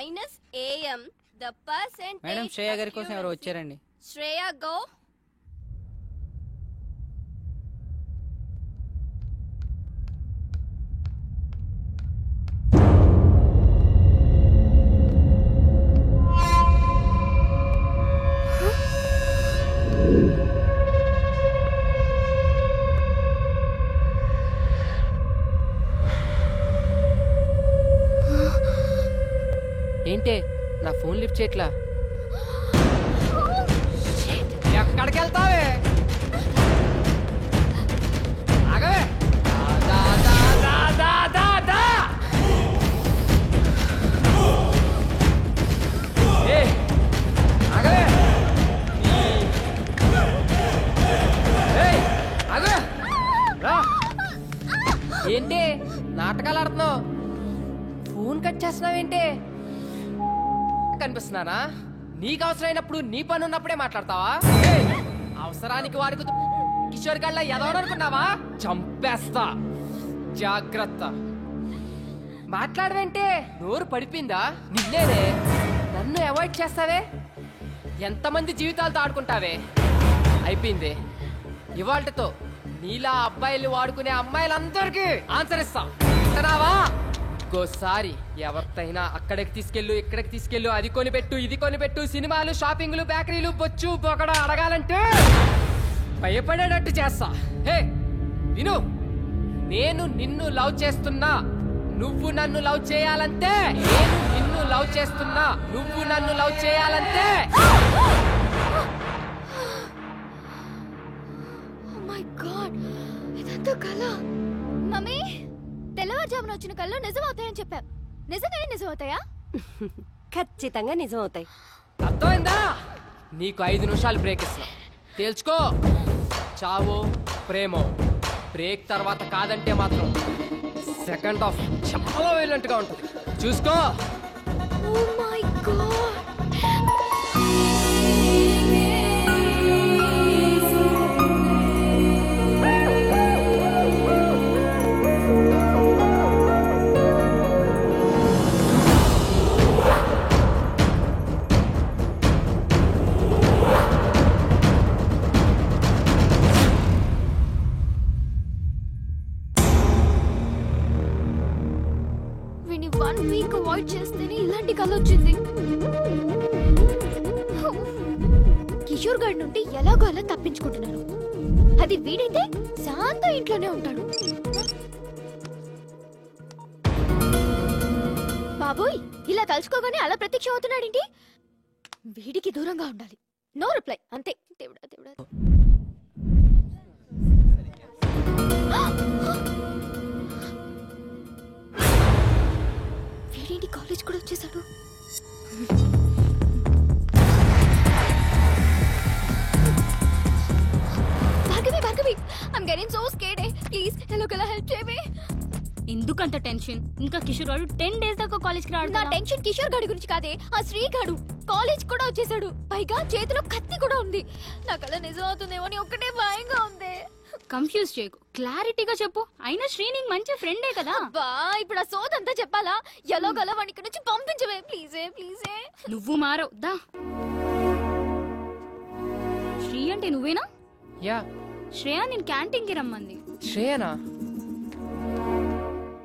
minus AM. The percentage. Madam Shreya గారి కోసం ఎవరు వచ్చారండి? శ్రేయ go. ఏంటే నా ఫోన్ లిఫ్ట్ చేయట్లా? ఎక్కడికి వెళ్తావే? ఆగవే. ఆగవే. ఆగవే. ఏంటి నాటకాలు ఆడుతున్నావు? ఫోన్ కట్ చేస్తున్నావేంటి? కనిపిస్తున్నానా? నీకు అవసరమైనప్పుడు నీ పని ఉన్నప్పుడే మాట్లాడతావా? అవసరానికి వారికి కిషోర్ గళ్ళ ఎదవనుకున్నావా? చంపేస్తా, జాగ్రత్త. మాట్లాడవేంటే? నోరు పడిపోయిందా? నిన్నేనే నన్ను అవాయిడ్ చేస్తావే? ఎంతమంది జీవితాలతో ఆడుకుంటావే? అయిపోయింది. ఇవాళతో నీలా అబ్బాయిలు వాడుకునే అమ్మాయిలందరికీ ఆన్సర్ ఇస్తా. ఇస్తున్నావా? ఇంకోసారి ఎవరితైనా అక్కడికి తీసుకెళ్ళు, ఇక్కడికి తీసుకెళ్ళు, అది కొనిపెట్టు, ఇది కొనిపెట్టు, సినిమాలు, షాపింగ్లు, బేకరీలు, బొచ్చు బొకడ అడగాలంటే భయపడేటట్టు చేస్తా. హే విను, నేను నిన్ను లవ్ చేస్తున్నా, నువ్వు నన్ను లవ్ చేయాలంటే. నేను నిన్ను లవ్ చేస్తున్నా, నువ్వు నన్ను లవ్ చేయాలంటే. Oh my God, ఇదంతా కల. మమ్మీ, తెల్లవారుజామున వచ్చిన కళ్ళు నిజం అవుతాయని చెప్పావు. నిజంగానే నిజం అవుతాయా? ఖచ్చితంగా నిజం అవుతాయి. అర్థమైందా? నీకు 5 నిమిషాలు బ్రేక్ ఇస్తా, తేల్చుకో. చావో ప్రేమో. బ్రేక్ తర్వాత కాదంటే మాత్రం సెకండ్ హాఫ్ చాలా వైలెంట్ గా ఉంటుంది, చూసుకో. Oh my God. వీని 1 వీక్ అవాయిడ్ చేస్తేనే ఇలాంటి కళ వచ్చింది. కిషోర్ గారి నుండి ఎలాగో అలా తప్పించుకుంటున్నాను. అది వీడైతే శాంత ఇంట్లోనే ఉంటాడు. బాబోయ్, ఇలా తలుచుకోగానే అలా ప్రత్యక్షం అవుతున్నాడేంటి? వీడికి దూరంగా ఉండాలి. నో రిప్లై, అంతే. దేవుడా దేవుడా. వీడేంటి కాలేజ్ కూడా వచ్చేసాడు? Bhargavi, Bhargavi, I'm getting so scared. Please ఎలాగోలా హెల్ప్ చేయవే. ఎందుకంత టెన్షన్? ఇంకా కిషోర్ గారు 10 days దాకా కాలేజ్ కి రాడు. నా టెన్షన్ కిషోర్ గాడి గురించి కాదే, ఆ శ్రీగాడు కాలేజ్ కూడా వచ్చేసాడు. పైగా చేతిలో కత్తి కూడా ఉంది. నాకలా నిజం అవుతుందేమో అని ఒక్కటే భయంగా ఉంది. కన్ఫ్యూజ్ చేయకు, క్లారిటీగా చెప్పు. అయినా శ్రీ నీకు మంచి ఫ్రెండే కదా. బా, ఇప్పుడు ఆ సోదంతా చెప్పాలా? ఎలాగోలా వాడిని ఇక్కడ నుంచి పంపించవే ప్లీజే, ప్లీజే. నువ్వు మారవు దా. శ్రీ అంటే నువ్వేనా? యా. శ్రేయ నేను క్యాంటీన్ కి రమ్మంది. శ్రేయనా?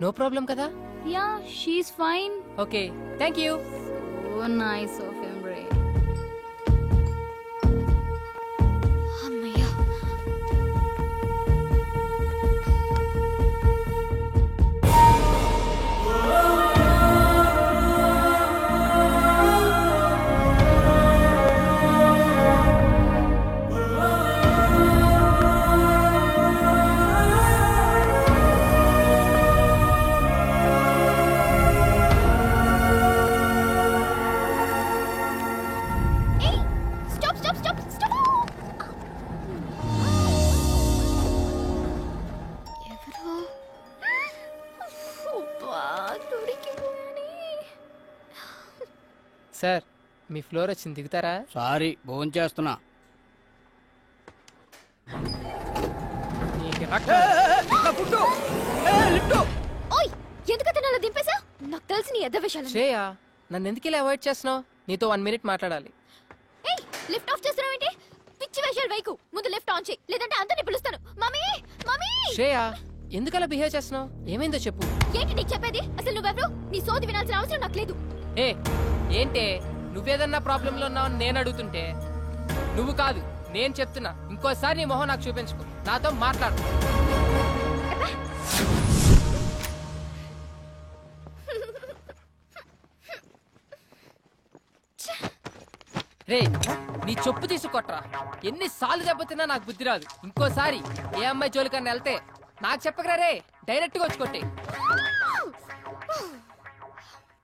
నో ప్రాబ్లం కదా? Yeah, she is fine. Okay, thank you. Oh nice of him రే. అమ్మయ్యా. సార్, మీ ఫ్లోర్ వచ్చింది, దిగుతారా? సారీ, భోజనం చేస్తున్నా. ఓయ్, ఎందుకు అతను అలా దింపేశా? నాకు తెలిసి నీ ఎద్ద విషయాలు. శ్రేయ, నన్ను ఎందుకు ఇలా అవాయిడ్ చేస్తున్నావు? నీతో 1 minute మాట్లాడాలి. ఏయ్ లిఫ్ట్ ఆఫ్ చేస్తున్నావు ఏంటి? పిచ్చి వేషాలు వైకు. ముందు లిఫ్ట్ ఆన్ చేయి, లేదంటే అందరిని పిలుస్తాను. మమ్మీ మమ్మీ శ్రేయ, ఎందుకు అలా బిహేవ్ చేస్తున్నావు? ఏమైందో చెప్పు. ఏంటి నీకు చెప్పేది? అసలు నువ్వెవరు? నీ సోది వినాల్సిన అవసరం నాకు లేదు. ఏ ఏంటే, నువ్వేదన్నా ప్రాబ్లంలో ఉన్నావని నేను అడుగుతుంటే నువ్వు కాదు నేను చెప్తున్నా. ఇంకోసారి నీ మొహం నాకు చూపించుకో, నాతో మాట్లాడు. రే, నీ చెప్పు తీసుకొట్రా. ఎన్నిసార్లు దెబ్బతిన్నా నాకు బుద్ధి రాదు. ఇంకోసారి ఏ అమ్మాయి జోలికన్నా వెళ్తే నాకు చెప్పకరా రే, డైరెక్ట్గా వచ్చి కొట్టే.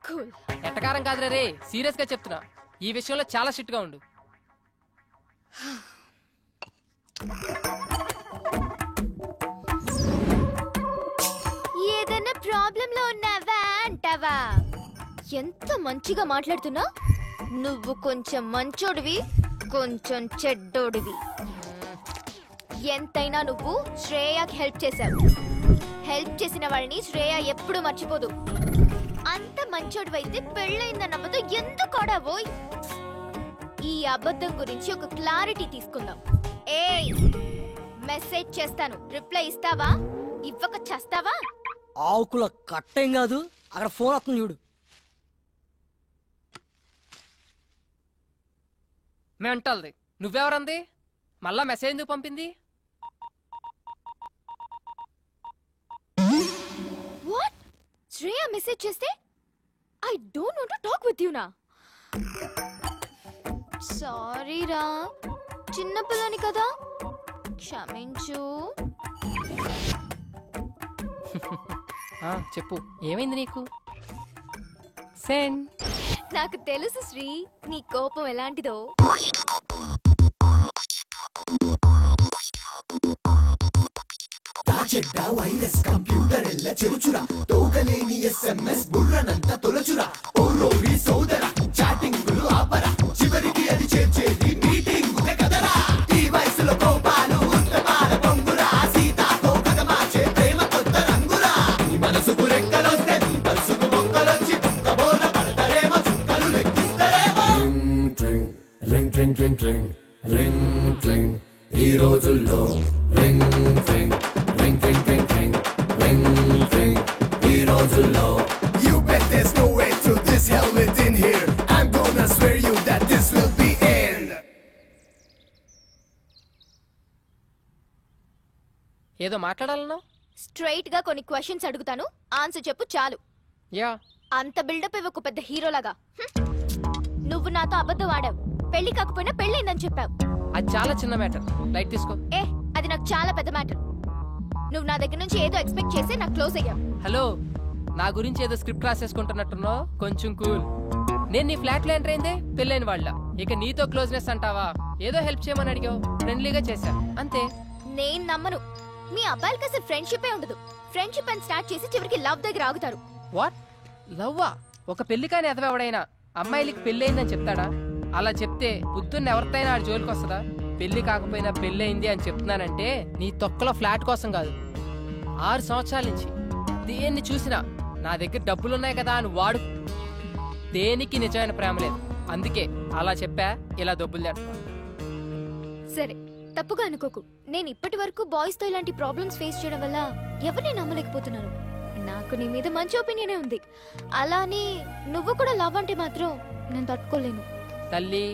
కూల్. ఎట్టకారం కాదురా రే, సీరియస్ గా చెప్తున్నా. ఈ విషయంలో చాలా స్ట్రిక్ట్ గా ఉండు. ఏదైనా ప్రాబ్లం లో ఉన్నావా అంటావా? ఎంత మంచిగా మాట్లాడుతున్నా. నువ్వు కొంచెం మంచోడివి, కొంచెం చెడ్డోడివి. ఎంతైనా నువ్వు శ్రేయకి హెల్ప్ చేశావు. హెల్ప్ చేసిన వాళ్ళని శ్రేయ ఎప్పుడు మర్చిపోదు. అంత మంచోడివైతే పెళ్ళైందన్న నమ్మతో ఎందుకు ఆడావోయ్? ఈ అబద్ధం గురించి ఒక క్లారిటీ తీసుకుందాం. ఏయ్, మెసేజ్ చేస్తాను, రిప్లై ఇస్తావా? ఇవ్వక చేస్తావా? ఆకుల కట్టేం కాదు, అక్కడ ఫోన్ వస్తుంది చూడు. మెంటల్ది. నువ్వెవరంది? మళ్ళా మెసేజ్ ఎందుకు పంపింది? వాట్? శ్రేయ మెసేజ్ చేస్తే I don't want to talk with you నా. సారీ రా, చిన్న పిల్లని కదా, క్షమించు. చెప్పు, ఏమైంది నీకు? సెండ్. నాకు తెలుసు శ్రీ, నీ కోపం ఎలాంటిదో. చెడ్డ వైరస్ కంప్యూటర్ ఎల్ల చెరుచురా, తోగలేని SMS బుర్రనంత తొలచురా. ఓ రోగి సోదర, చాటింగులు ఆపరా, చివరికి అది చేర్చేది మీటింగ్ కదరా. ఈ వయసులో కోపాలు ఉత్తమాల పొంగురా, సీతాతో కథమాచే ప్రేమ కొత్త రంగురా. నీ మనసుకు రెక్కలొస్తే నీ మనసుకు మొక్కలొచ్చి బోల పడతారేమో, చుక్కలు లెక్కిస్తారేమో. రింగ్ ట్రింగ్ ట్రింగ్ ట్రింగ్ రింగ్ ట్రింగ్, ఈ రోజుల్లో ring ట్రింగ్ ring ring ring ring ring ring, ఈ రోజుల్లో. You bet there's no way through this hell within here. I'm gonna swear you that this will be end. ఏదో మాట్లాడాలన్నా? స్ట్రైట్ గా కొన్ని క్వశ్చన్స్ అడుగుతాను, ఆన్సర్ చెప్పు చాలు. యా. అంత బిల్డప్ ఇవ్వకు పెద్ద హీరోలాగా. నువ్వు నాతో అబద్ధం ఆడావు, పెళ్లి కాకపోయినా పెళ్ళైందని చెప్పావు. అది చాలా చిన్న మ్యాటర్, లైట్ తీసుకో. ఏ, అది నాకు చాలా పెద్ద మ్యాటర్. నువ్వు నా దగ్గర నుంచి ఏదో ఎక్స్పెక్ట్ చేసి నాకు క్లోజ్ అయ్యావు. హలో, నా గురించి ఏదో స్క్రిప్ట్ రాసేసుకుంటున్నట్టున్నావు, కొంచెం కూల్. నేను నీ ఫ్లాట్ లో ఎంటర్ అయిందే పెళ్ళైన వాళ్ళ, ఇక నీతో క్లోజ్నెస్ అంటావా? ఏదో హెల్ప్ చేయమని అడిగావు, ఫ్రెండ్లీగా చేశా, అంతే. నేను నమ్మను. మీ అబ్బాయిలకి అసలు ఫ్రెండ్షిప్ ఉండదు. ఫ్రెండ్షిప్ అని స్టార్ట్ చేసి చివరికి లవ్ దగ్గర ఆగుతారు. వాట్? లవ్వా? ఒక పెళ్లి కాని ఎదవెవడైనా అమ్మాయిలకి పెళ్ళయిందని చెప్తాడా? అలా చెప్తే పొద్దున్న ఎవరితైనా ఆడి జోలికి వస్తుందా? పెళ్లి కాకపోయినా పెళ్ళయింది అని చెప్తున్నానంటే నీ తొక్కలో ఫ్లాట్ కోసం కాదు. 6 సంవత్సరాల నుంచి దేన్ని చూసినా నా దగ్గర డబ్బులున్నాయి కదా అని వాడు. దేనికి నిజమైన ప్రేమ లేదు, అందుకే అలా చెప్పా. ఇలా డబ్బులు తెస్తున్నా. సరే, తప్పుగా అనుకోకు. నేను ఇప్పటి వరకు బాయ్స్ తో ఇలాంటి ప్రాబ్లమ్స్ ఫేస్ చేయడం వల్ల ఎవరిని నమ్మలేకపోతున్నాను. నాకు నీ మీద మంచి ఒపీనియనే ఉంది. అలానే నువ్వు కూడా లవ్ అంటే మాత్రం నేను తట్టుకోలేను. తల్లి,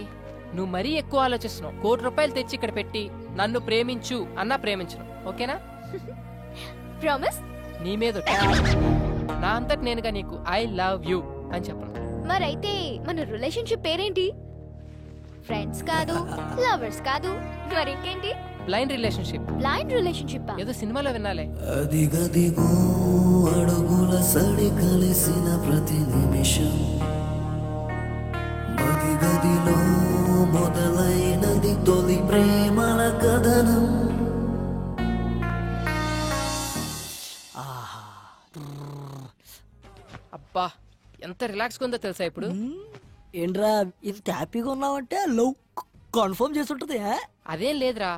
నువ్వు మరీ ఎక్కువ ఆలోచిస్తున్నావు. 1 కోటి రూపాయలు తెచ్చి ఇక్కడ పెట్టి నన్ను ప్రేమించు అన్నా ప్రేమించను, ఓకేనా? ప్రామిస్? నీ మీద నా అంతటి నేనుగా నీకు ఐ లవ్ యూ అని చెప్పను. మరైతే మన రిలేషన్షిప్ పేరేంటి? ఫ్రెండ్స్ కాదు, లవర్స్ కాదు, మరింకేంటి? Blind relationship. Blind relationship? ఏదో సినిమాలో వినాలే. అదిగదిగో అడుగుల సడి కలిసిన ప్రతి నిమిషం, గదిగదిలో మొదలైనది తొలి ప్రేమల కథనం. అబ్బా, ఎంత రిలాక్స్ గా ఉందో తెలుసా ఇప్పుడు? ఏంట్రా ఇంత హ్యాపీగా ఉన్నావంటే లవ్ కన్ఫర్మ్ చేస్తుంటది. అదేం లేదురా,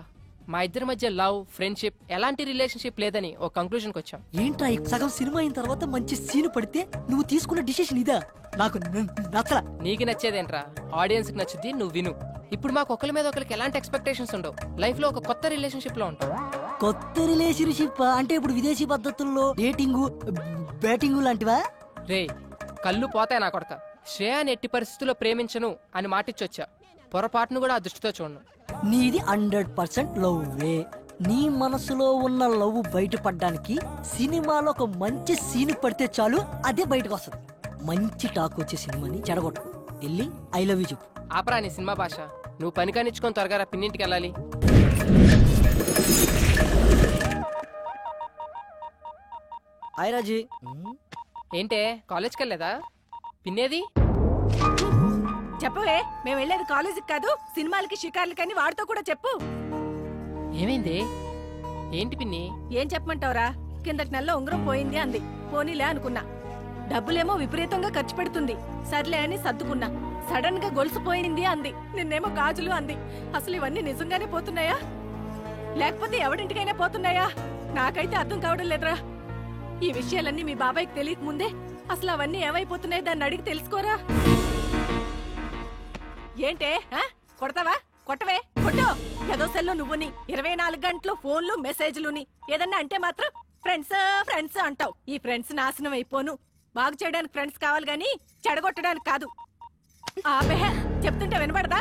మా ఇద్దరి మధ్య లవ్ ఫ్రెండ్షిప్ ఎలాంటి రిలేషన్షిప్ లేదని ఒక కంక్లూజన్కి వచ్చాం. ఏంట్రా ఈ సగం సినిమా అయిన తర్వాత మంచి సీన్ పడితే నువ్వు తీసుకున్న డిసిషన్ ఇదా? నాకు నచ్చల. నీకు నచ్చేదేంట్రా, ఆడియన్స్కి నచ్చుద్ది, నువ్వు విను. ఇప్పుడు మాకు ఒకరి మీద ఒకరికి ఎలాంటి ఎక్స్పెక్టేషన్స్ ఉండవు. లైఫ్ లో ఒక కొత్త రిలేషన్షిప్ లో ఉంటాం. కొత్త రిలేషన్షిప్ అంటే ఇప్పుడు విదేశీ పద్ధతుల్లో డేటింగ్ బ్యాటింగ్ లాంటివా? రే కళ్ళు పోతాయి నా కొడక. శ్రేయాని ఎట్టి పరిస్థితుల్లో ప్రేమించను అని మాటిచ్చొచ్చా. పొరపాటును కూడా ఆ దృష్టితో చూడను. నీది 100% లవ్వే. నీ మనసులో ఉన్న లవ్ బయటపడడానికి సినిమాలో ఒక మంచి సీన్ పడితే చాలు, అదే బయటకు వస్తుంది. మంచి టాక్ వచ్చే సినిమాని చెడగొట్టు. వెళ్ళి ఐ లవ్ యూ చెప్పు. ఆపరా నీ సినిమా భాష. నువ్వు పని కానిచ్చుకొని త్వరగా రా, పిన్నింటికి వెళ్ళాలి. హాయ్ రాజీ. ఏంటే కాలేజ్కి వెళ్ళలేదా? పిన్నేది? చెప్పవే, మేము వెళ్ళేది కాలేజీకి కాదు, సినిమాలకి షికార్లకని వాడితో కూడా చెప్పు. ఏమైంది? ఏంటి పిన్ని? ఏం చెప్పమంటావురా? కిందటి నెలలో ఉంగరం పోయింది అంది. పోనీలే అనుకున్నా. డబ్బులేమో విపరీతంగా ఖర్చు పెడుతుంది. సర్లే అని సర్దుకున్నా. సడన్ గా గొలుసు పోయింది అంది. నిన్నేమో గాజులు అంది. అసలు ఇవన్నీ నిజంగానే పోతున్నాయా లేకపోతే ఎవడింటికైనా పోతున్నాయా? నాకైతే అర్థం కావడం లేదురా. ఈ విషయాలన్నీ మీ బాబాయ్కి తెలియక ముందే అసలు అవన్నీ ఏమైపోతున్నాయి దాన్ని అడిగి తెలుసుకోరా. ఏంటే కొడతావా? కొట్టవే, కొట్టు. ఏదో సెల్లో నువ్వుని 24 గంటలు ఫోన్లు మెసేజ్లుని ఏదన్నా అంటే మాత్రం ఫ్రెండ్స్ ఫ్రెండ్స్ అంటావు. ఈ ఫ్రెండ్స్ నాశనం అయిపోను. బాగు చేయడానికి ఫ్రెండ్స్ కావాలి గాని చెడగొట్టడానికి కాదు. ఆపే, చెప్తుంటే వినపడదా?